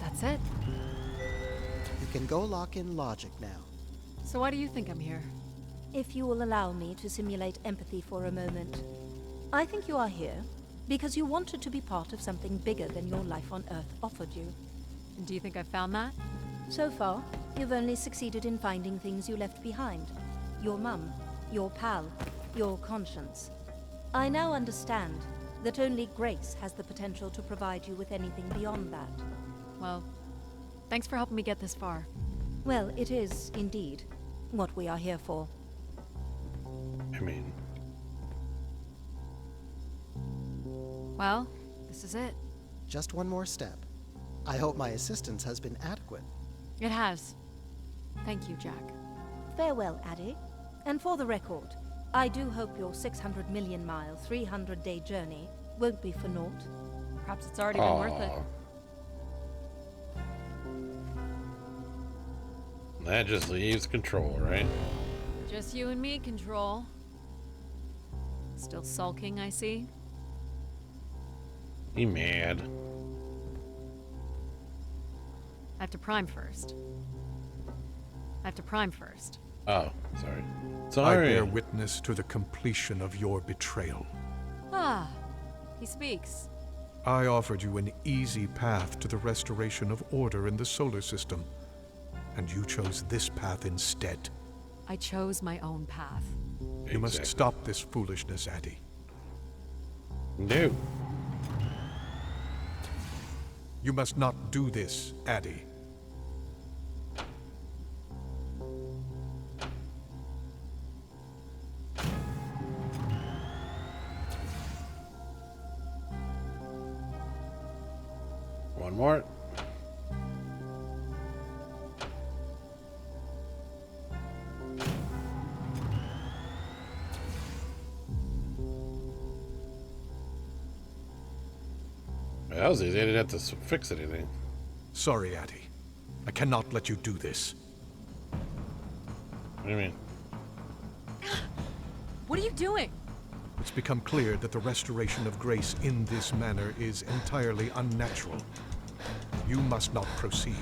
That's it. You can go lock in logic now. So why do you think I'm here? If you will allow me to simulate empathy for a moment. I think you are here because you wanted to be part of something bigger than your life on Earth offered you. Do you think I found that? So far, you've only succeeded in finding things you left behind. Your mum, your pal, your conscience. I now understand. that only Grace has the potential to provide you with anything beyond that. Well, thanks for helping me get this far. Well, it is, indeed, what we are here for. I mean, Well, this is it. Just one more step. I hope my assistance has been adequate. It has. Thank you, Jack. Farewell, Addie. And for the record, I do hope your 600 million mile, 300-day journey won't be for naught. Perhaps it's already been worth it. aw. That just leaves control, right? Just you and me, Control. Still sulking, I see. You mad? I have to prime first. Oh, sorry. I Sorry. bear witness to the completion of your betrayal. Ah, he speaks. I offered you an easy path to the restoration of order in the solar system, and you chose this path instead. I chose my own path. You must Exactly. stop this foolishness, Addie. No. You must not do this, Addie. One more. Well, that was easy. I didn't have to fix anything. Sorry, Addie. I cannot let you do this. What do you mean? What are you doing? It's become clear that the restoration of grace in this manner is entirely unnatural. You must not proceed.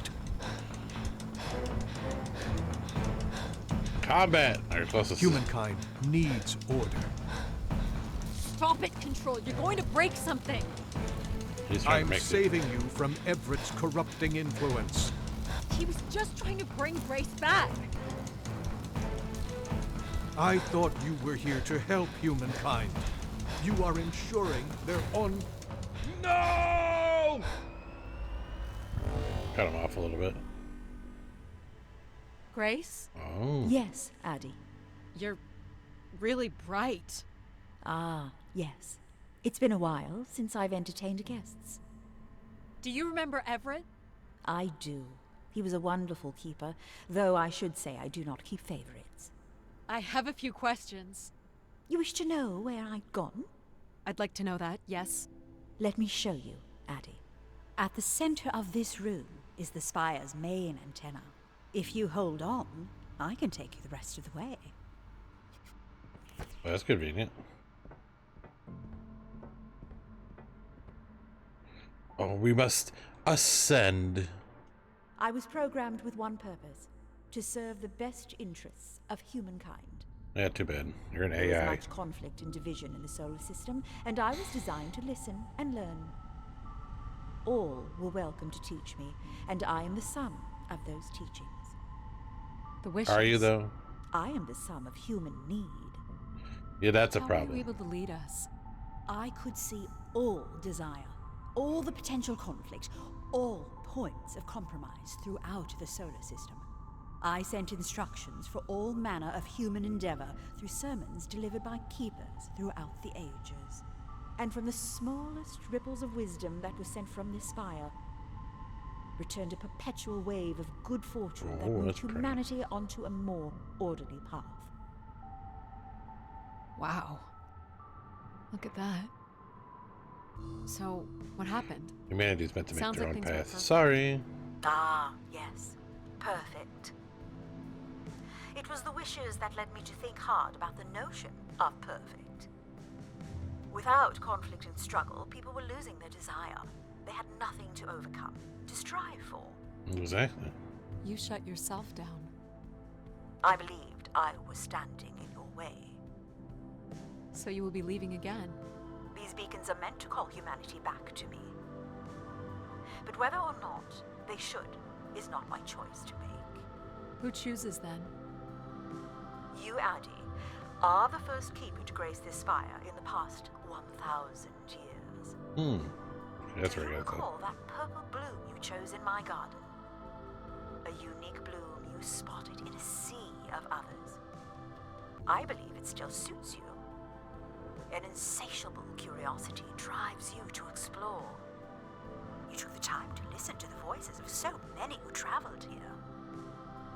Combat! Our closest. Humankind needs order. Stop it, Control. You're going to break something. He's trying I'm to make saving you from Everett's corrupting influence. He was just trying to bring Grace back. I thought you were here to help humankind. You are ensuring their on... No! Cut him off a little bit. Grace, Oh. Yes, Addie. you're really bright. Ah, yes. It's been a while since I've entertained guests. Do you remember Everett? I do. He was a wonderful keeper, though I should say I do not keep favorites. I have a few questions. You wish to know where I'd gone? I'd like to know that, yes. Let me show you, Addie. At the center of this room is the spire's main antenna. If you hold on, I can take you the rest of the way. Well, that's convenient. Oh, we must ascend. I was programmed with one purpose: to serve the best interests of humankind. Yeah, too bad. You're an There is AI. much conflict and division in the solar system, and I was designed to listen and learn. All were welcome to teach me, and I am the sum of those teachings. The wishes. Are you, though? I am the sum of human need. Yeah, that's a How are you problem. able to lead us? I could see all desire, all the potential conflict, all points of compromise throughout the solar system. I sent instructions for all manner of human endeavor through sermons delivered by keepers throughout the ages. And from the smallest ripples of wisdom that was sent from this spire, returned a perpetual wave of good fortune that Oh, moved that's pretty. humanity onto a more orderly path. Wow. Look at that. So, what happened? Humanity's meant to make Sounds their like own things were path. perfect. Sorry. Ah, yes. Perfect. It was the wishes that led me to think hard about the notion of perfect. Without conflict and struggle, people were losing their desire. They had nothing to overcome, to strive for. Exactly. You shut yourself down. I believed I was standing in your way. So you will be leaving again. These beacons are meant to call humanity back to me. But whether or not they should is not my choice to make. Who chooses then? You, Addie, are the first keeper to grace this spire in the past 1,000 years. That's Do where I you got that. recall that purple bloom you chose in my garden? A unique bloom you spotted in a sea of others. I believe it still suits you. An insatiable curiosity drives you to explore. You took the time to listen to the voices of so many who traveled here.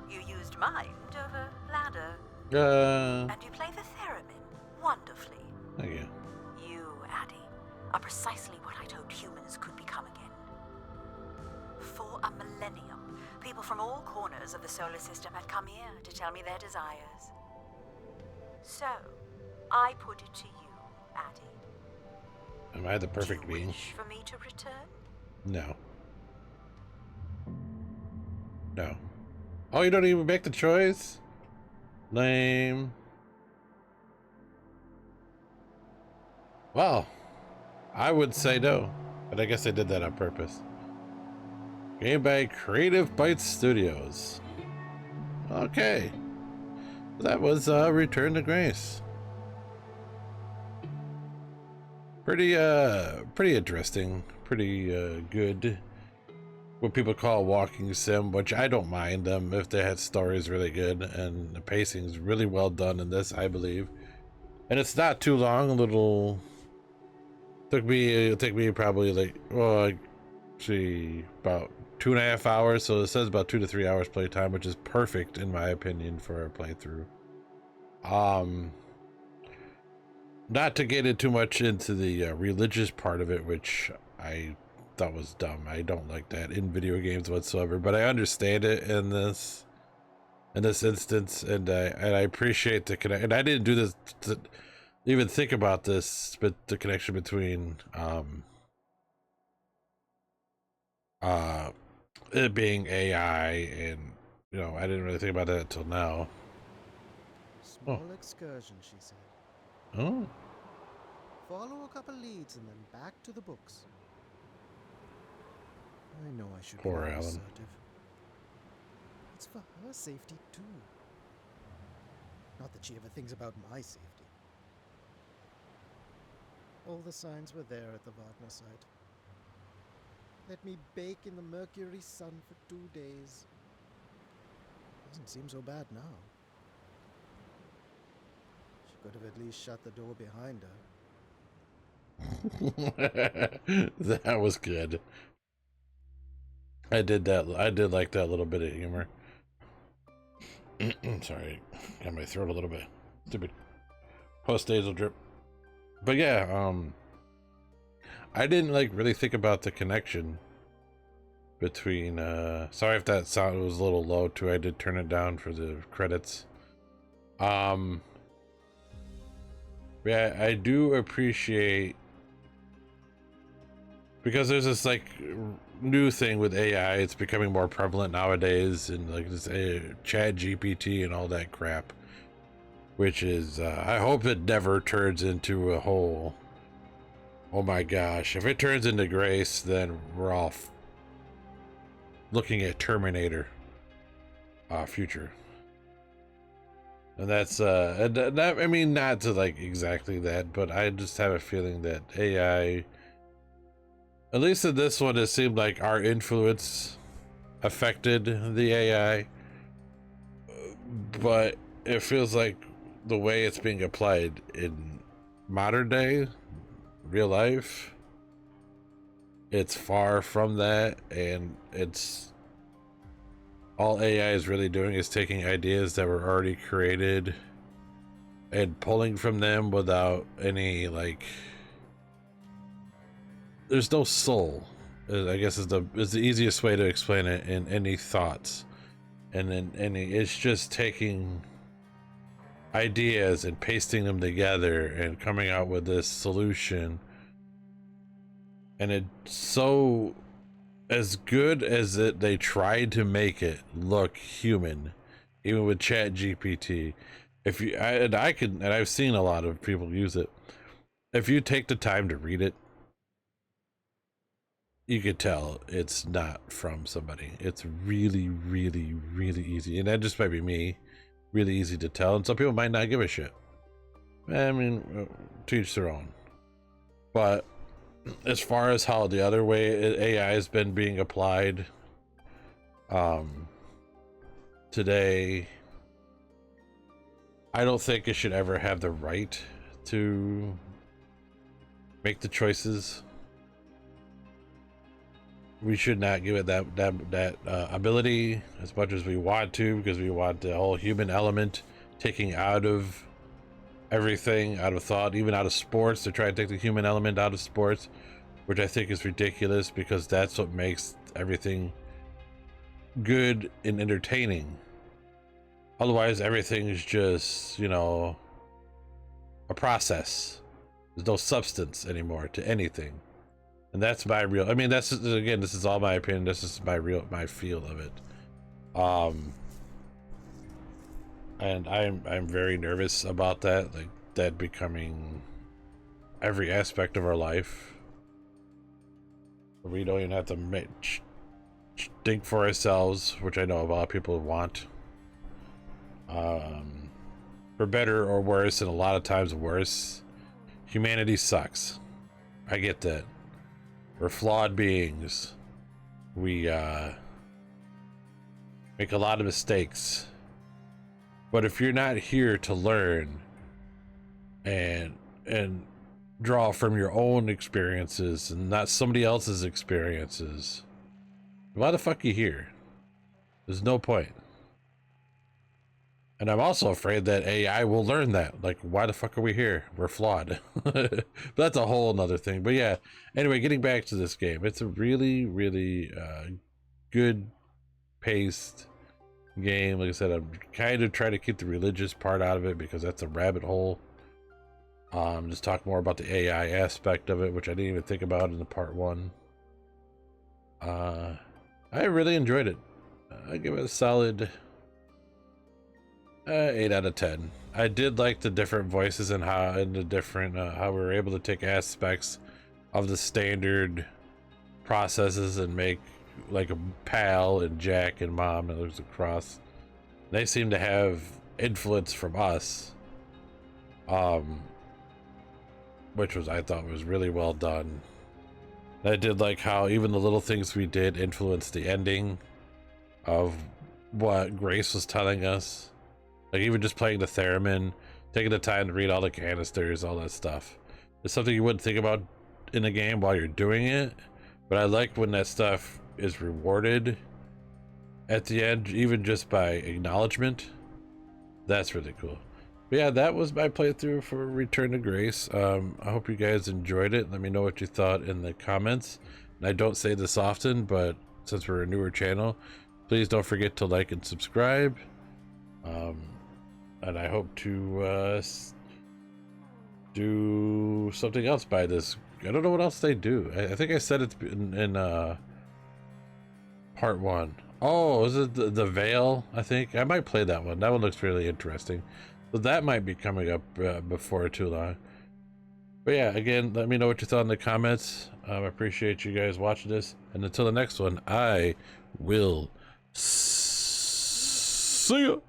You used mind over ladder. And you play the theremin wonderfully. Thank you. You, Addie, are precisely what I'd hoped humans could become again. For a millennium, people from all corners of the solar system had come here to tell me their desires. So, I put it to you, Addie. Am I the perfect Do you being? wish for me to return? No. No. Oh, you don't even make the choice? Lame. Well, I would say no, but I guess I did that on purpose. Game by Creative Bites Studios. Okay. That was Return to Grace. Pretty interesting. Pretty good. What people call a walking sim, which I don't mind them if they had stories really good, and the pacing's really well done in this, I believe. And it's not too long. A little took me probably like, well, actually about 2.5 hours. So it says about 2 to 3 hours playtime, which is perfect in my opinion for a playthrough. Not to get too much into the religious part of it, which I thought was dumb. I don't like that in video games whatsoever, but I understand it in this instance, and I appreciate the connection. And I didn't do this to even think about this, but the connection between it being AI, and I didn't really think about that until now. Small excursion, she said. Oh. Follow a couple leads and then back to the books. I know I should Poor be more Alan. assertive. It's for her safety too. Not that she ever thinks about my safety. All the signs were there at the Wagner site. Let me bake in the Mercury sun for 2 days. Doesn't seem so bad now. She could have at least shut the door behind her. That was good. I did like that little bit of humor. Sorry, got my throat a little bit. Stupid post-nasal drip. But yeah, I didn't really think about the connection between sorry if that sound was a little low too. I did turn it down for the credits. Yeah, I do appreciate, because there's this new thing with AI. It's becoming more prevalent nowadays, and this Chat GPT and all that crap, which is I hope it never turns into a whole, oh my gosh, if it turns into Grace, then we're all looking at Terminator future. And that's I mean, not to exactly that, but I just have a feeling that AI, at least in this one, it seemed like our influence affected the AI, but it feels like the way it's being applied in modern day real life, it's far from that. And it's all AI is really doing is taking ideas that were already created and pulling from them without any there's no soul, I guess is the easiest way to explain it, in any thoughts. And then it's just taking ideas and pasting them together and coming out with this solution. And it's so, as good as they tried to make it look human, even with Chat GPT, I've seen a lot of people use it. If you take the time to read it, you could tell it's not from somebody. It's really, really, really easy. And that just might be me. Really easy to tell. And some people might not give a shit. I mean, to each their own. But as far as how the other way AI has been being applied, today, I don't think it should ever have the right to make the choices. We should not give it that ability as much as we want to, because we want the whole human element taking out of everything, out of thought, even out of sports. To try to take the human element out of sports, which I think is ridiculous, because that's what makes everything good and entertaining. Otherwise, everything is just, you know, a process. There's no substance anymore to anything. And that's my real, I mean, that's, again, this is all my opinion. This is my feel of it. And I'm very nervous about that, like that becoming every aspect of our life. We don't even have to think for ourselves, which I know a lot of people want. For better or worse, and a lot of times worse. Humanity sucks. I get that. We're flawed beings. We make a lot of mistakes. But if you're not here to learn and draw from your own experiences and not somebody else's experiences, why the fuck are you here? There's no point. And I'm also afraid that AI will learn that. Like, why the fuck are we here? We're flawed. But that's a whole nother thing. But yeah, anyway, getting back to this game. It's a really, really good paced game. Like I said, I'm kind of trying to keep the religious part out of it because that's a rabbit hole. Just talk more about the AI aspect of it, which I didn't even think about in the part 1. I really enjoyed it. I give it a solid 8 out of 10. I did like the different voices and how we were able to take aspects of the standard processes and make like a Pal and Jack and Mom and there's a cross. They seem to have influence from us, which I thought was really well done. I did like how even the little things we did influenced the ending of what Grace was telling us. Like even just playing the theremin, taking the time to read all the canisters, all that stuff. It's something you wouldn't think about in a game while you're doing it, but I like when that stuff is rewarded at the end, even just by acknowledgement. That's really cool. But yeah, that was my playthrough for Return to Grace. I hope you guys enjoyed it. Let me know what you thought in the comments. And I don't say this often, but since we're a newer channel, please don't forget to like and subscribe. And I hope to do something else by this. I don't know what else they do. I think I said it in part 1. Oh, is it the Veil? I think I might play that one. That one looks really interesting. So that might be coming up before too long. But yeah, again, let me know what you thought in the comments. I appreciate you guys watching this. And until the next one, I will see you.